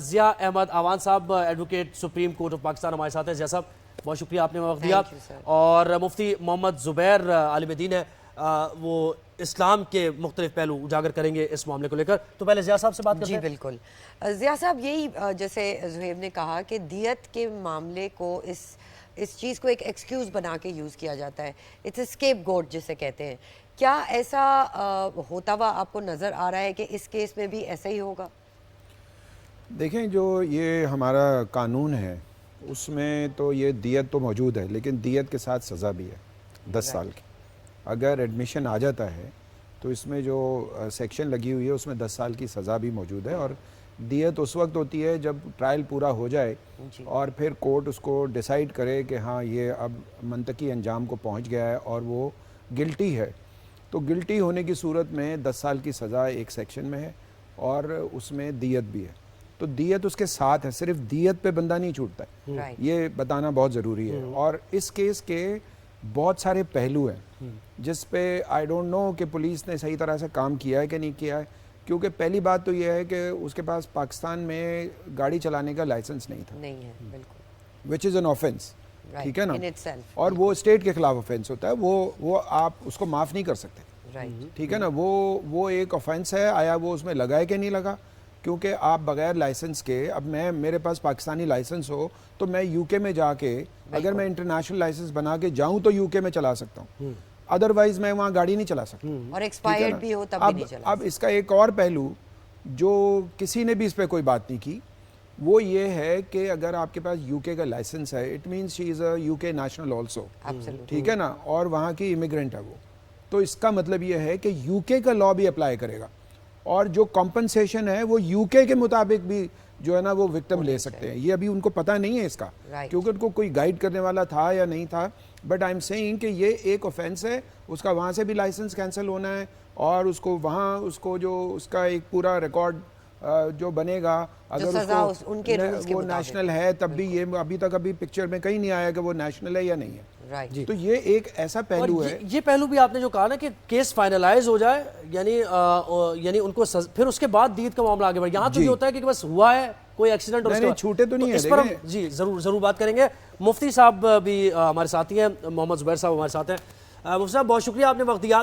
ضیاء احمد آوان صاحب advocate supreme court of Pakistan ہمارے ساتھ ہیں. ضیاء صاحب بہت شکریہ آپ نے وقت دیا. اور مفتی محمد زبیر عالم دین ہے, وہ اسلام کے مختلف پہلو اجاگر کریں گے اس معاملے کو لے کر. تو پہلے ضیاء صاحب سے بات کرتے ہیں. جی بالکل. ضیاء صاحب یہی جیسے زہیب نے کہا کہ دیت کے معاملے کو اس چیز کو ایک ایکسکیوز بنا کے یوز کیا جاتا ہے, اٹس اسکیپ گوٹ جسے کہتے ہیں. کیا ایسا ہوتا ہوا آپ کو نظر آ رہا ہے کہ اس کیس میں بھی ایسا ہی ہوگا؟ دیکھیں جو یہ ہمارا قانون ہے اس میں تو یہ دیت تو موجود ہے, لیکن دیت کے ساتھ سزا بھی ہے 10 سال کی. اگر ایڈمیشن آ جاتا ہے تو اس میں جو سیکشن لگی ہوئی ہے اس میں 10 سال کی سزا بھی موجود ہے. اور دیت اس وقت ہوتی ہے جب ٹرائل پورا ہو جائے اور پھر کورٹ اس کو ڈیسائیڈ کرے کہ ہاں یہ اب منطقی انجام کو پہنچ گیا ہے اور وہ گلٹی ہے. تو گلٹی ہونے کی صورت میں 10 سال کی سزا ایک سیکشن میں ہے اور اس میں دیت بھی ہے. تو دیت اس کے ساتھ ہے, صرف دیت پہ بندہ نہیں چھوٹتا ہے, یہ بتانا بہت ضروری ہے. اور اس کیس کے بہت سارے پہلو ہیں جس پہ آئی ڈونٹ نو کہ پولیس نے صحیح طرح سے کام کیا ہے کہ نہیں کیا ہے. کیونکہ پہلی بات تو یہ ہے کہ اس کے پاس پاکستان میں گاڑی چلانے کا لائسنس نہیں تھا, نہیں ہے بالکل, وچ از این آفینس, ٹھیک ہے نا, اور وہ اسٹیٹ کے خلاف آفینس ہوتا ہے, وہ آپ اس کو معاف نہیں کر سکتے, ٹھیک ہے نا. وہ ایک آفینس ہے. آیا وہ اس میں لگا ہے کہ نہیں لگا, کیونکہ آپ بغیر لائسنس کے, اب میرے پاس پاکستانی لائسنس ہو تو میں یو کے میں جا کے اگر میں انٹرنیشنل لائسنس بنا کے جاؤں تو یو کے میں چلا سکتا ہوں, ادروائز میں وہاں گاڑی نہیں چلا سکتا, اور ایکسپائرڈ بھی ہو تب بھی نہیں چلا. اب اس کا ایک اور پہلو جو کسی نے بھی اس پہ کوئی بات نہیں کی, وہ یہ ہے کہ اگر آپ کے پاس یو کے کا لائسنس ہے it means she is a you کے نیشنل آلسو, ٹھیک ہے نا, اور وہاں کی امیگرینٹ ہے وہ, تو اس کا مطلب یہ ہے کہ یو کے کا لا بھی اپلائی کرے گا اور جو کمپنسیشن ہے وہ یو کے مطابق بھی جو ہے نا وہ وکٹم لے سکتے ہیں. یہ ابھی ان کو پتہ نہیں ہے اس کا, کیونکہ ان کو کوئی گائیڈ کرنے والا تھا یا نہیں تھا. بٹ آئی ایم سیئنگ کہ یہ ایک آفینس ہے, اس کا وہاں سے بھی لائسنس کینسل ہونا ہے اور اس کو وہاں اس کو جو اس کا ایک پورا ریکارڈ جو بنے گا, اگر اس کو وہ نیشنل ہے تب بھی, یہ ابھی تک ابھی پکچر میں کہیں نہیں آیا کہ وہ نیشنل ہے یا نہیں ہے. تو یہ ایک ایسا پہلو ہے. یہ پہلو بھی آپ نے جو کہا نا کہ کیس فائنلائز ہو جائے, یعنی ان کو پھر اس کے بعد دیت کا معاملہ آگے بڑھے. یہاں تو یہ ہوتا ہے کہ بس ہوا ہے کوئی ایکسیڈنٹ, نہیں چھوٹے تو نہیں ہے, اس پر ہم جی ضرور بات کریں گے. مفتی صاحب بھی ہمارے ساتھی ہیں, محمد زبیر صاحب ہمارے ساتھ ہیں. مفتی صاحب بہت شکریہ آپ نے وقت دیا.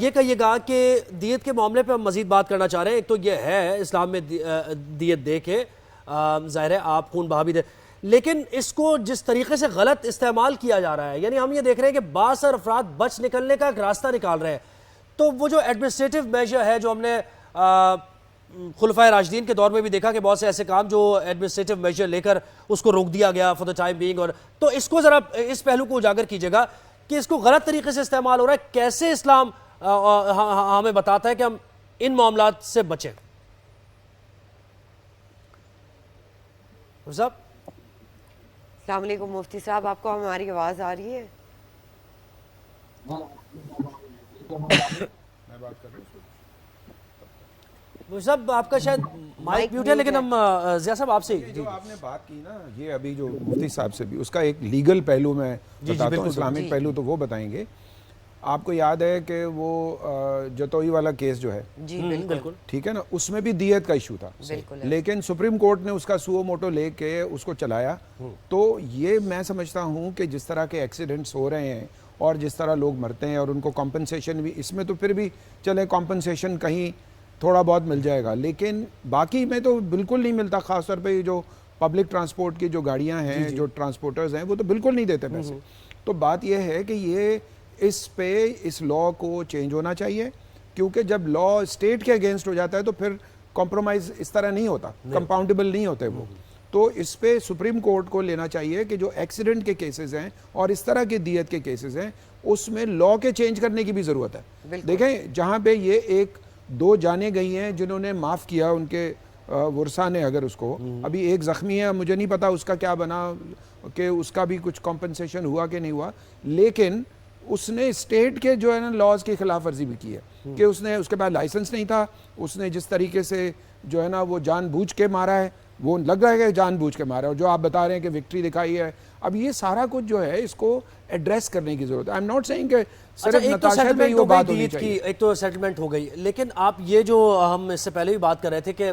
یہ کہیے گا کہ دیت کے معاملے پہ ہم مزید بات کرنا چاہ رہے ہیں. ایک تو یہ ہے اسلام میں دیت دے کے ظاہر ہے آپ خون بہا بھی دے, لیکن اس کو جس طریقے سے غلط استعمال کیا جا رہا ہے, یعنی ہم یہ دیکھ رہے ہیں کہ بعض افراد بچ نکلنے کا ایک راستہ نکال رہے ہیں. تو وہ جو ایڈمنسٹریٹو میجر ہے جو ہم نے خلفائے راشدین کے دور میں بھی دیکھا کہ بہت سے ایسے کام جو ایڈمنسٹریٹو میجر لے کر اس کو روک دیا گیا فار دا ٹائم بینگ, اور تو اس کو ذرا اس پہلو کو اجاگر کیجیے گا کہ اس کو غلط طریقے سے استعمال ہو رہا ہے, کیسے اسلام ہمیں بتاتا ہے کہ ہم ان معاملات سے بچیں. صاحب السلام علیکم. مفتی صاحب آپ کو ہماری آواز آ رہی ہے؟ صاحب آپ کا شاید مائک میوٹ ہے, لیکن ہم ضیاء صاحب آپ سے جو آپ نے بات کی نا, یہ ابھی جو مفتی صاحب سے بھی اس کا ایک لیگل پہلو میں بتاتا ہوں, اسلامک پہلو تو وہ بتائیں گے. آپ کو یاد ہے کہ وہ جتوئی والا کیس جو ہے, جی بالکل, ٹھیک ہے نا, اس میں بھی دیت کا ایشو تھا, لیکن سپریم کورٹ نے اس کا سو موٹو لے کے اس کو چلایا. تو یہ میں سمجھتا ہوں کہ جس طرح کے ایکسیڈنٹس ہو رہے ہیں اور جس طرح لوگ مرتے ہیں اور ان کو کمپنسیشن بھی, اس میں تو پھر بھی چلے کمپنسیشن کہیں تھوڑا بہت مل جائے گا, لیکن باقی میں تو بالکل نہیں ملتا. خاص طور پہ جو پبلک ٹرانسپورٹ کی جو گاڑیاں ہیں, جو ٹرانسپورٹرز ہیں, وہ تو بالکل نہیں دیتے پیسے. تو بات یہ ہے کہ یہ اس لا کو چینج ہونا چاہیے, کیونکہ جب لا اسٹیٹ کے اگینسٹ ہو جاتا ہے تو پھر کمپرومائز اس طرح نہیں ہوتا, کمپاؤنڈیبل نہیں ہوتے وہ. تو اس پہ سپریم کورٹ کو لینا چاہیے کہ جو ایکسیڈنٹ کے کیسز ہیں اور اس طرح کے دیت کے کیسز ہیں, اس میں لا کے چینج کرنے کی بھی ضرورت ہے. دیکھیں جہاں پہ یہ 1-2 جانیں گئی ہیں جنہوں نے معاف کیا ان کے ورثاء نے, اگر اس کو, ابھی ایک زخمی ہے, مجھے نہیں پتا اس کا کیا بنا, کہ اس کا بھی کچھ کمپنسیشن ہوا کہ نہیں ہوا, لیکن اس نے اسٹیٹ کے جو ہے نا لاز کی خلاف ورزی بھی کی ہے کہ اس کے پاس لائسنس نہیں تھا, اس نے جس طریقے سے جو ہے نا وہ جان بوجھ کے مارا ہے, وہ لگ رہا ہے کہ جان بوجھ کے مارا ہے, اور جو آپ بتا رہے ہیں کہ وکٹری دکھائی ہے. اب یہ سارا کچھ جو ہے اس کو ایڈریس کرنے کی ضرورت ہے. آئی ایم ناٹ سیئنگ کہ صرف نتاشا پہ یہ بات ہونی چاہیے. ایک تو سیٹلمنٹ ہو گئی, لیکن آپ یہ جو ہم اس سے پہلے بھی بات کر رہے تھے کہ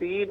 3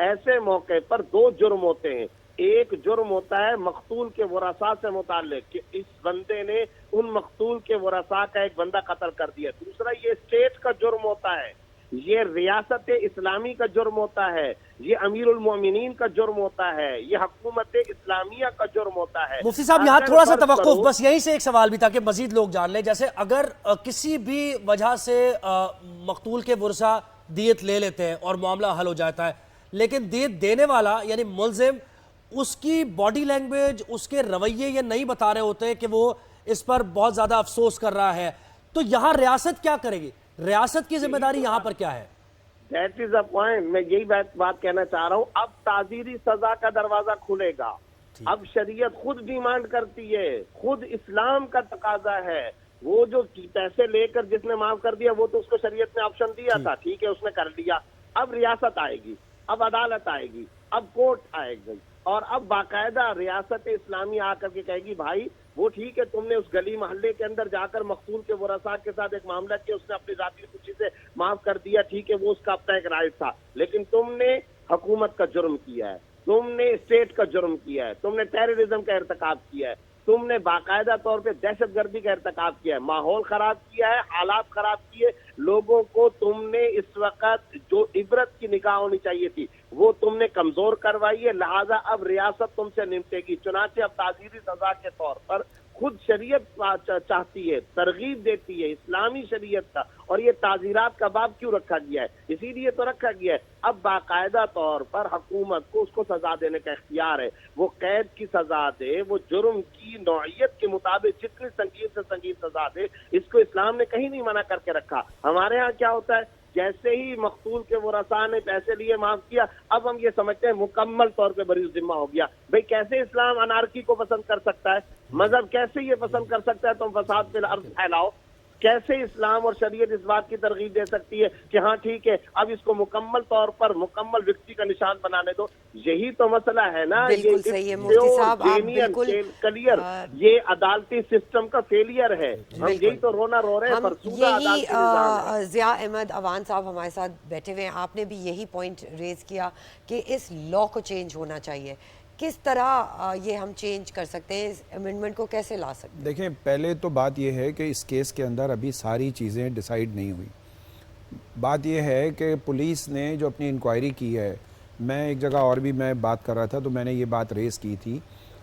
ایسے موقع پر دو جرم ہوتے ہیں. ایک جرم ہوتا ہے مقتول کے ورثاء سے متعلق کہ اس بندے نے ان مقتول کے ورثاء کا ایک بندہ قتل کر دیا. دوسرا یہ اسٹیٹ کا جرم ہوتا ہے, یہ ریاست اسلامی کا جرم ہوتا ہے, یہ امیر المومنین کا جرم ہوتا ہے, یہ حکومت اسلامیہ کا جرم ہوتا ہے. مفتی صاحب یہاں تھوڑا سا توقف, بس یہیں سے ایک سوال بھی تاکہ مزید لوگ جان لیں. جیسے اگر کسی بھی وجہ سے مقتول کے ورثاء دیت لے لیتے ہیں اور معاملہ حل ہو جاتا ہے, لیکن دیت دینے والا یعنی ملزم اس کی باڈی لینگویج, اس کے رویے یہ نہیں بتا رہے ہوتے کہ وہ اس پر بہت زیادہ افسوس کر رہا ہے, تو یہاں ریاست کیا کرے گی؟ ریاست کی ذمہ داری یہاں پر کیا ہے؟ That is a point. میں یہی بات کہنا چاہ رہا ہوں. اب تعزیری سزا کا دروازہ کھلے گا. اب شریعت خود ڈیمانڈ کرتی ہے, خود اسلام کا تقاضا ہے. وہ جو پیسے لے کر جس نے معاف کر دیا وہ تو اس کو شریعت نے آپشن دیا تھا, ٹھیک ہے اس نے کر لیا. اب ریاست آئے گی, اب عدالت آئے گی, اب کورٹ آئے گی, اور اب باقاعدہ ریاست اسلامی آ کر کے کہے گی بھائی وہ ٹھیک ہے تم نے اس گلی محلے کے اندر جا کر مقتول کے ورثاء کے ساتھ ایک معاملہ کیا, اس نے اپنی ذاتی خوشی سے معاف کر دیا, ٹھیک ہے وہ اس کا اپنا ایک رائٹ تھا, لیکن تم نے حکومت کا جرم کیا ہے, تم نے اسٹیٹ کا جرم کیا ہے, تم نے ٹیررزم کا ارتکاب کیا ہے, تم نے باقاعدہ طور پہ دہشت گردی کا ارتکاب کیا ہے, ماحول خراب کیا ہے, حالات خراب کیے, لوگوں کو تم نے اس وقت جو عبرت کی نگاہ ہونی چاہیے تھی وہ تم نے کمزور کروائی ہے. لہذا اب ریاست تم سے نمٹے گی. چنانچہ اب تعزیری سزا کے طور پر خود شریعت چاہتی ہے, ترغیب دیتی ہے اسلامی شریعت کا, اور یہ تعزیرات کا باب کیوں رکھا گیا ہے؟ اسی لیے تو رکھا گیا ہے اب باقاعدہ طور پر حکومت کو اس کو سزا دینے کا اختیار ہے. وہ قید کی سزا دے, وہ جرم کی نوعیت کے مطابق جتنی سنگین سے سنگین سزا دے, اس کو اسلام نے کہیں نہیں منع کر کے رکھا. ہمارے ہاں کیا ہوتا ہے, جیسے ہی مقتول کے ورثاء نے پیسے لیے معاف کیا, اب ہم یہ سمجھتے ہیں مکمل طور پہ بری ذمہ ہو گیا. بھئی کیسے اسلام انارکی کو پسند کر سکتا ہے؟ مذہب کیسے یہ پسند کر سکتا ہے تم فساد پہ ارض پھیلاؤ؟ کیسے اسلام اور شریعت اس بات کی ترغیب دے سکتی ہے کہ ہاں ٹھیک ہے اب اس کو مکمل طور پر مکمل وکٹری کا نشان بنانے دو؟ یہی تو مسئلہ ہے نا. بالکل صحیح ہے مفتی صاحب, آپ بالکل کلیئر, یہ عدالتی سسٹم کا فیلئر ہے. ہم یہی تو رونا رو رہے ہیں, فرسودہ عدالتی نظام ہے. ضیاء احمد اوان صاحب ہمارے ساتھ بیٹھے ہوئے ہیں, آپ نے بھی یہی پوائنٹ ریز کیا کہ اس لا کو چینج ہونا چاہیے. کس طرح یہ ہم چینج کر سکتے ہیں, اس امینڈمنٹ کو کیسے لا سکتے ہیں؟ دیکھیں پہلے تو بات یہ ہے کہ اس کیس کے اندر ابھی ساری چیزیں ڈیسائیڈ نہیں ہوئی. بات یہ ہے کہ پولیس نے جو اپنی انکوائری کی ہے, میں ایک جگہ اور بھی میں بات کر رہا تھا تو میں نے یہ بات ریز کی تھی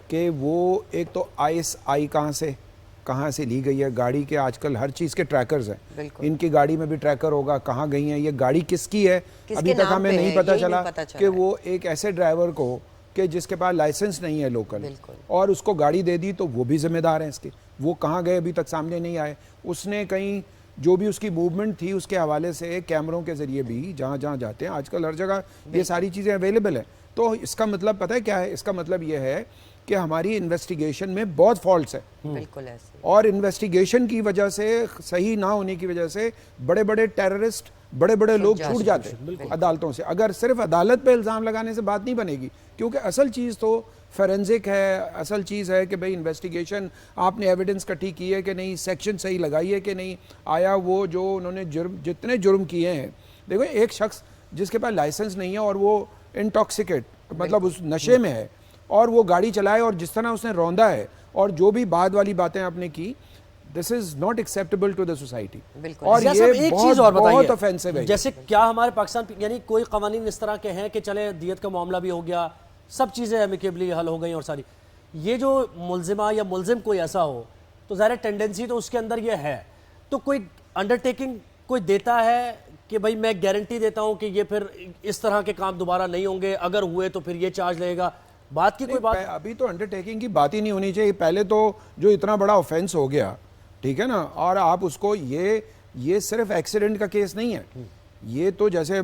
کہ وہ ایک تو ISI کہاں سے لی گئی ہے گاڑی کے, آج کل ہر چیز کے ٹریکرز ہیں, ان کی گاڑی میں بھی ٹریکر ہوگا, کہاں گئی ہیں, یہ گاڑی کس کی ہے ابھی تک ہمیں نہیں پتہ چلا, کہ وہ ایک ایسے ڈرائیور کو کہ جس کے پاس لائسنس نہیں ہے لوکل, اور اس کو گاڑی دے دی تو وہ بھی ذمہ دار ہیں اس کے, وہ کہاں گئے ابھی تک سامنے نہیں آئے. اس نے کہیں جو بھی اس کی موومنٹ تھی اس کے حوالے سے کیمروں کے ذریعے بھی جہاں جہاں جاتے ہیں, آج کل ہر جگہ یہ ساری چیزیں اویلیبل ہیں. تو اس کا مطلب پتہ ہے کیا ہے؟ اس کا مطلب یہ ہے کہ ہماری انویسٹیگیشن میں بہت فالٹس ہے, بالکل ایسے, اور انویسٹیگیشن کی وجہ سے, صحیح نہ ہونے کی وجہ سے بڑے بڑے ٹیررسٹ, بڑے بڑے لوگ چھوٹ جاتے ہیں عدالتوں سے. اگر صرف عدالت پہ الزام لگانے سے بات نہیں بنے گی, کیونکہ اصل چیز تو فورینزک ہے, اصل چیز ہے کہ بھئی انویسٹیگیشن آپ نے ایویڈنس کٹھی کی ہے کہ نہیں, سیکشن صحیح لگائی ہے کہ نہیں, آیا وہ جو انہوں نے جتنے جرم کیے ہیں. دیکھو ایک شخص جس کے پاس لائسنس نہیں ہے اور وہ انٹاکسیکیٹ مطلب اس نشے میں ہے, اور وہ گاڑی چلائے, اور جس طرح اس نے روندا ہے اور جو بھی بعد والی باتیں آپ نے کی, this is not acceptable to the society. اور یہ ایک چیز اور بہت offensive ہے. جیسے کیا ہمارے پاکستان یعنی کوئی قوانین اس طرح کے ہیں کہ چلے دیت کا معاملہ بھی ہو گیا, سب چیزیں ایمیکیبلی حل ہو گئیں, اور ساری یہ جو ملزمہ یا ملزم کوئی ایسا ہو تو ظاہر ٹینڈنسی تو اس کے اندر یہ ہے, تو کوئی انڈرٹیکنگ کوئی دیتا ہے کہ بھئی میں گارنٹی دیتا ہوں کہ یہ پھر اس طرح کے کام دوبارہ نہیں ہوں گے, اگر ہوئے تو پھر یہ چارج لے گا, بات کی کوئی بات؟ ابھی تو انڈرٹیکنگ کی بات ہی نہیں ہونی چاہیے. پہلے تو جو اتنا بڑا آفینس ہو گیا, ٹھیک ہے نا, اور آپ اس کو یہ صرف ایکسیڈنٹ کا کیس نہیں ہے, یہ تو جیسے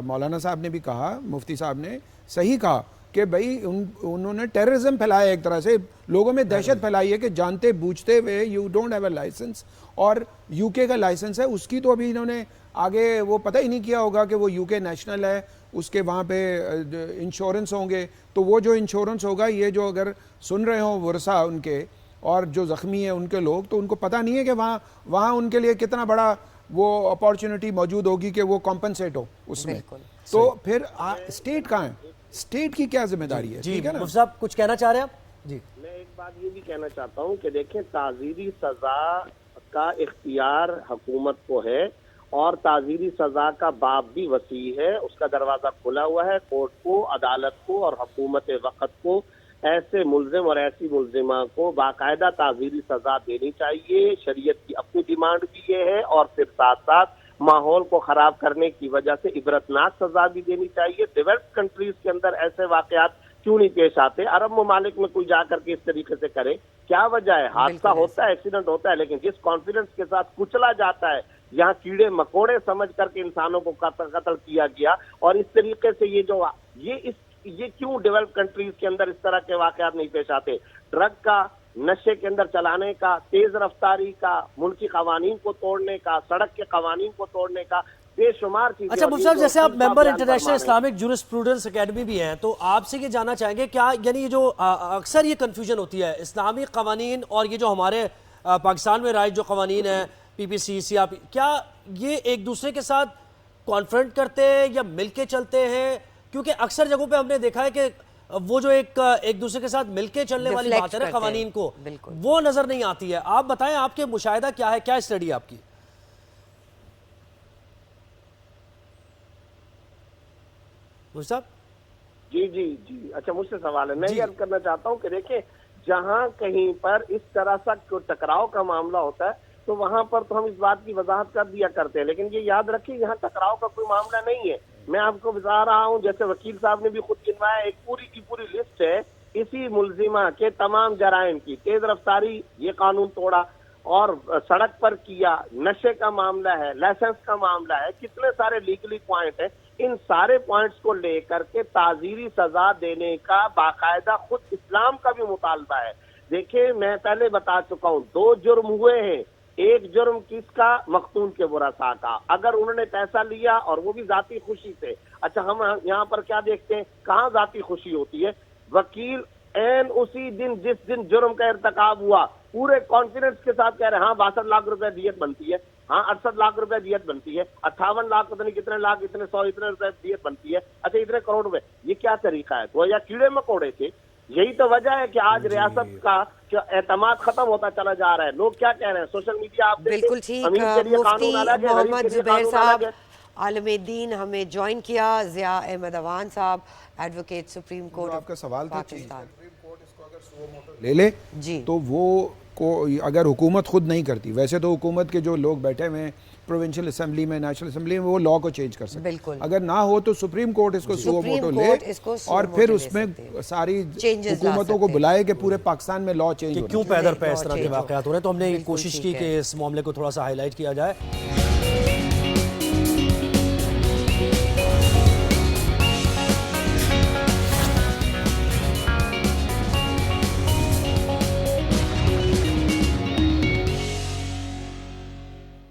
مولانا صاحب نے بھی کہا, مفتی صاحب نے صحیح کہا کہ بھئی انہوں نے ٹیررزم پھیلایا, ایک طرح سے لوگوں میں دہشت پھیلائی ہے کہ جانتے بوجھتے ہوئے you don't have a licence, اور UK کا لائسنس ہے, اس کی تو ابھی انہوں نے آگے وہ پتہ ہی نہیں کیا ہوگا کہ وہ UK نیشنل ہے, اس کے وہاں پہ انشورنس ہوں گے, تو وہ جو انشورنس ہوگا, یہ جو اگر سن رہے ہوں ورثاء ان کے اور جو زخمی ہیں ان کے لوگ, تو ان کو پتہ نہیں ہے کہ وہاں ان کے لیے کتنا بڑا وہ اپارچونٹی موجود ہوگی کہ وہ کمپنسیٹ ہو اس میں. تو پھر اسٹیٹ کہاں ہے, اسٹیٹ کی کیا ذمہ داری ہے؟ جی مفتی صاحب کچھ کہنا چاہ رہے ہیں آپ؟ جی میں ایک بات یہ بھی کہنا چاہتا ہوں کہ دیکھیں تعزیری سزا کا اختیار حکومت کو ہے اور تعزیری سزا کا باب بھی وسیع ہے, اس کا دروازہ کھلا ہوا ہے کورٹ کو, عدالت کو اور حکومت وقت کو. ایسے ملزم اور ایسی ملزمہ کو باقاعدہ تعزیری سزا دینی چاہیے. شریعت کی اپنی ڈیمانڈ بھی یہ ہے اور پھر ساتھ ساتھ ماحول کو خراب کرنے کی وجہ سے عبرتناک سزا بھی دینی چاہیے. ڈیولپڈ کنٹریز کے اندر ایسے واقعات کیوں نہیں پیش آتے؟ عرب ممالک میں کوئی جا کر کے اس طریقے سے کرے, کیا وجہ ہے؟ حادثہ ہوتا ہے, ایکسیڈنٹ ہوتا ہے, لیکن جس کانفیڈنس کے ساتھ کچلا جاتا ہے, یہاں کیڑے مکوڑے سمجھ کر کے انسانوں کو قتل کیا گیا, اور اس طریقے سے یہ کیوں ڈیولپ کنٹریز کے اندر اس طرح کے واقعات نہیں پیش آتے؟ ڈرگ کا, نشے کے اندر چلانے کا, تیز رفتاری کا, ملکی قوانین کو توڑنے کا, سڑک کے قوانین کو توڑنے کا, بے شمار چیزیں. اچھا مفتی صاحب, جیسے آپ ممبر انٹرنیشنل اسلامک جورسپروڈنس اکیڈمی بھی ہیں, تو آپ سے یہ جاننا چاہیں گے کیا یعنی یہ جو اکثر یہ کنفیوژن ہوتی ہے اسلامی قوانین اور یہ جو ہمارے پاکستان میں رائج جو قوانین ہیں پی پی سی سی, کیا یہ ایک دوسرے کے ساتھ کانفرنٹ کرتے ہیں یا مل کے چلتے ہیں؟ کیونکہ اکثر جگہوں پہ ہم نے دیکھا ہے کہ وہ جو ایک دوسرے کے ساتھ مل کے چلنے والی بات ہے نا قوانین کو, وہ نظر نہیں آتی ہے. آپ بتائیں آپ کے مشاہدہ کیا ہے, کیا اسٹڈی ہے آپ کی؟ صاحب جی اچھا مجھ سے سوال ہے. میں یہ عرض کرنا چاہتا ہوں کہ دیکھیں جہاں کہیں پر اس طرح سا ٹکراؤ کا معاملہ ہوتا ہے تو وہاں پر تو ہم اس بات کی وضاحت کر دیا کرتے ہیں, لیکن یہ یاد رکھیں یہاں ٹکراؤ کا کوئی معاملہ نہیں ہے. میں آپ کو بتا رہا ہوں, جیسے وکیل صاحب نے بھی خود گنوایا, ایک پوری کی پوری لسٹ ہے اسی ملزمہ کے تمام جرائم کی. تیز رفتاری یہ قانون توڑا, اور سڑک پر کیا, نشے کا معاملہ ہے, لائسنس کا معاملہ ہے, کتنے سارے لیگلی پوائنٹ ہیں. ان سارے پوائنٹس کو لے کر کے تعزیری سزا دینے کا باقاعدہ خود اسلام کا بھی مطالبہ ہے. دیکھیں میں پہلے بتا چکا ہوں, 2 جرم ہوئے ہیں. ایک جرم کس کا؟ مختون کے ورثاء کا. اگر انہوں نے پیسہ لیا اور وہ بھی ذاتی خوشی سے, اچھا ہم یہاں پر کیا دیکھتے ہیں, کہاں ذاتی خوشی ہوتی ہے؟ وکیل این اسی دن جس دن جرم کا ارتکاب ہوا پورے کانفیڈنس کے ساتھ کہہ رہے ہیں ہاں 62 لاکھ روپے دیت بنتی ہے, ہاں 68 لاکھ روپے دیت بنتی ہے, 58 لاکھ پتہ نہیں کتنے لاکھ, اتنے 100 اتنے روپے دیت بنتی ہے, اچھا اتنے کروڑ روپے. یہ کیا طریقہ ہے؟ تو یا کیڑے مکوڑے تھے. یہی تو وجہ ہے کہ آج ریاست کا اعتماد ختم ہوتا چلا جا رہا ہے. لوگ کیا کہہ رہے ہیں سوشل میڈیا, آپ بالکل ٹھیک. مفتی محمد زبیر صاحب عالم دین ہمیں جوائن کیا, ضیاء احمد عوان صاحب ایڈوکیٹ سپریم کورٹ آپ کا سوال تھا پاکستان. لے لے جی تو وہ کو اگر حکومت خود نہیں کرتی, ویسے تو حکومت کے جو لوگ بیٹھے ہوئے ہیں پروونشل اسمبلی میں, نیشنل اسمبلی میں, وہ لا کو چینج کر سکتے. بالکل. اگر نہ ہو تو سپریم کورٹ اس کو سو موٹو لے اور پھر اس میں ساری حکومتوں کو بلائے کہ پورے پاکستان میں لا چینج ہو. کیوں پیدر پہ اس طرح کے واقعات ہو رہے ہیں, تو ہم نے کوشش کی کہ اس معاملے کو تھوڑا سا ہائی لائٹ کیا جائے.